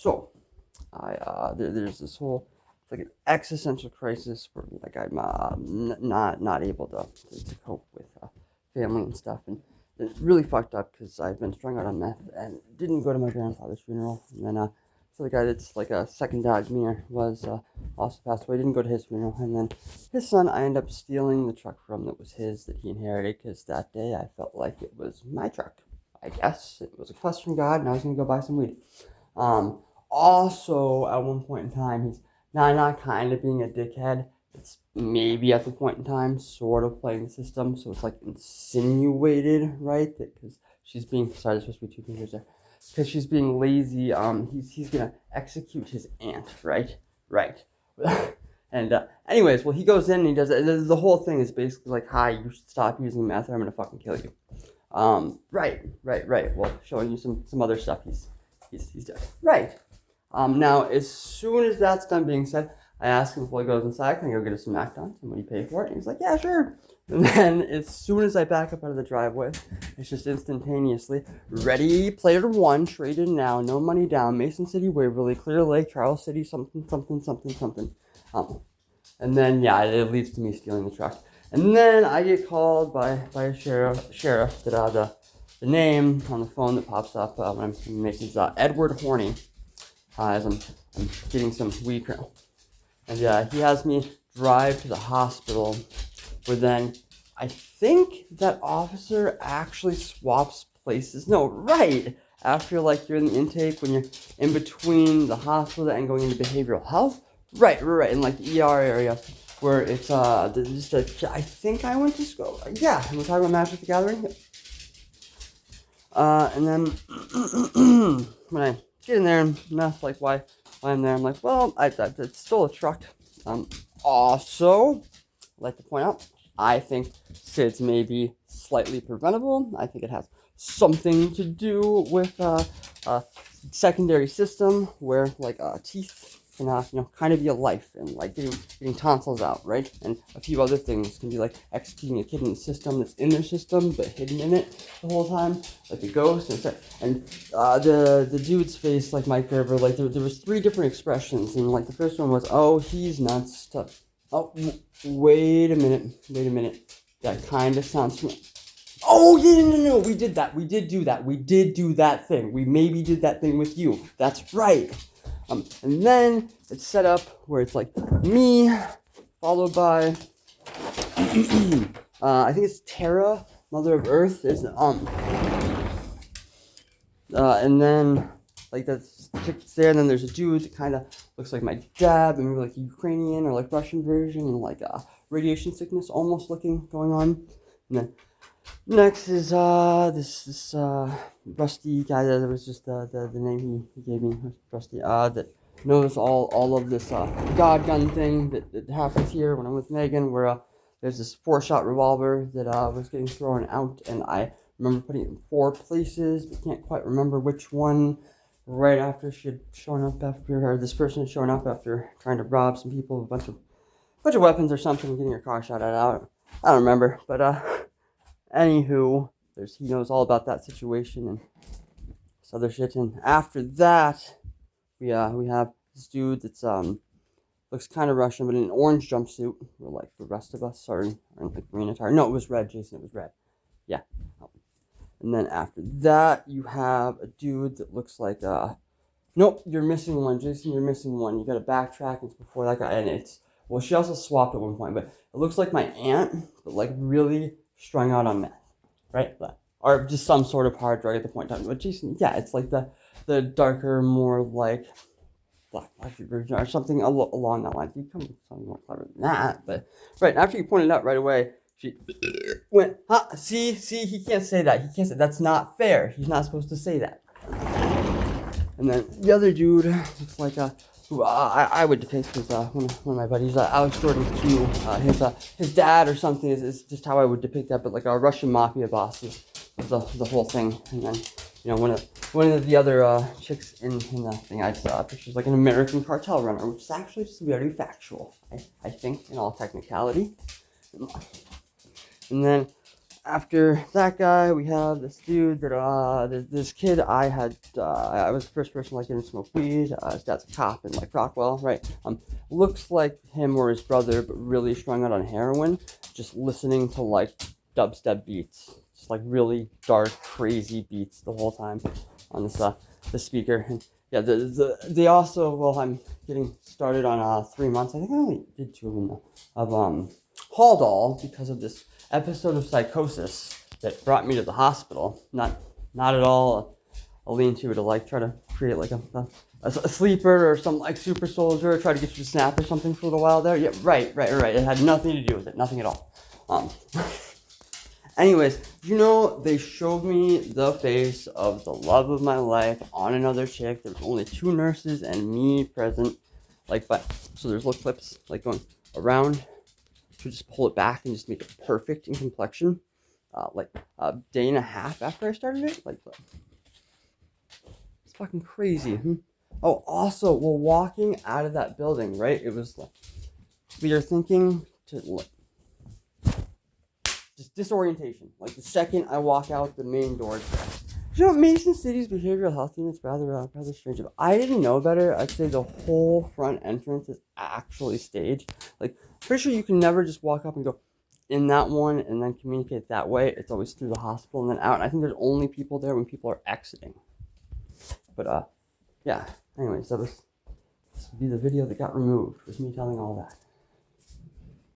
So there's this whole, it's like an existential crisis where like I'm not able to cope with family and stuff, and it's really fucked up because I've been strung out on meth and didn't go to my grandfather's funeral, and then so the guy that's like a second dad to me was also passed away. Didn't go to his funeral, and then his son I ended up stealing the truck from that was his that he inherited because that day I felt like it was my truck. I guess it was a quest from God, and I was gonna go buy some weed. Um, Also, at one point in time, he's not kind of being a dickhead. It's maybe at the point in time sort of playing the system, so it's like insinuated, right? That because she's being, sorry, there's supposed to be two fingers there. Because she's being lazy, he's gonna execute his aunt, right? Right. And anyways, well, he goes in and he does it. The whole thing is basically like, "Hi, you should stop using meth, or I'm gonna fucking kill you." Right. Well, showing you some other stuff he's done. Right. Now, as soon as that's done being said, I ask him before he goes inside, "Can I go get us some McDonald's? And would he pay for it?" And he's like, "Yeah, sure." And then as soon as I back up out of the driveway, it's just instantaneously, "Ready Player One, traded now, no money down, Mason City, Waverly, Clear Lake, Charles City, something. And then, yeah, it leads to me stealing the truck. And then I get called by a sheriff that the name on the phone that pops up when I'm making is Edward Horney, as I'm getting some weed. And he has me drive to the hospital, where then I think that officer actually swaps places. No, right. After like you're in the intake, when you're in between the hospital and going into behavioral health. Right. In like the ER area, where it's I think I went to school. Yeah, and we're talking about Magic the Gathering. And then when I get in there and ask like why I'm there, I'm like, well, I stole a truck. Also, I'd like to point out, I think SIDS may be slightly preventable. I think it has something to do with a secondary system where like teeth can kind of be a life, and like getting tonsils out, right? And a few other things can be like executing a kid in the system that's in their system but hidden in it the whole time, like a ghost. And the dude's face, like Mike Gerber, like there was three different expressions, and like the first one was, "Oh, he's nuts." Oh, wait a minute. That kind of sounds familiar. Oh, yeah, no, we did that. We did do that thing. We maybe did that thing with you. That's right. And then it's set up where it's like me, followed by, I think it's Terra, Mother of Earth. And then like that's chick's there, and then there's a dude that kind of looks like my dad, but maybe like Ukrainian or like Russian version, and like radiation sickness almost looking going on. And then next is this Rusty guy that was just the name he gave me, Rusty, that knows all of this God gun thing that happens here when I'm with Megan, where there's this 4-shot revolver that was getting thrown out, and I remember putting it in 4 places, but can't quite remember which one. Right after she had shown up or this person had shown up after trying to rob some people with a bunch of weapons or something, getting her car shot at out. I don't remember, but anywho, he knows all about that situation and this other shit. And after that, we have this dude that's looks kind of Russian, but in an orange jumpsuit, where like the rest of us are in like green attire. No, it was red, Jason. It was red. Yeah. And then after that, you have a dude that looks like nope, you're missing one, Jason. You're missing one. You got to backtrack. It's before that guy, and it's well, she also swapped at one point, but it looks like my aunt, but like really strung out on meth, right? Or just some sort of hard drug at the point in time. But Jason, yeah, it's like the darker, more like black market version or something along that line. You come with something more clever than that, but right after you pointed out right away, she went, "Huh? See, he can't say that. He can't say that's not fair. He's not supposed to say that." And then the other dude looks like who I would depict as one of my buddies, Alex Jordan Q. His dad or something is just how I would depict that, but like a Russian mafia boss is the whole thing. And then one of the other chicks in the thing I saw pictures like an American cartel runner, which is actually just very factual, I think, in all technicality. And then after that guy, we have this dude that this kid I was the first person like getting to smoke weed. His dad's a cop in like Rockwell, right? Looks like him or his brother, but really strung out on heroin, just listening to like dubstep beats, just like really dark, crazy beats the whole time on this the speaker. And yeah, they also, well, I'm getting started on 3 months. I think I only did 2 of them though, of Haldol because of this episode of psychosis that brought me to the hospital. Not at all a lean-to like try to create like a sleeper or some like super soldier, try to get you to snap or something for a little while there. Yeah, right. It had nothing to do with it, nothing at all. Anyways, they showed me the face of the love of my life on another chick. There was only 2 nurses and me present. So there's little clips like going around to just pull it back and just make it perfect in complexion. Like a day and a half after I started it. It's fucking crazy. Oh, also, while walking out of that building, right? It was like we are thinking to just disorientation. Like the second I walk out the main door. Mason City's behavioral health unit's rather strange. If I didn't know better, I'd say the whole front entrance is actually staged. Like, pretty sure you can never just walk up and go in that one and then communicate that way. It's always through the hospital and then out. And I think there's only people there when people are exiting. But yeah. Anyways, this would be the video that got removed with me telling all that.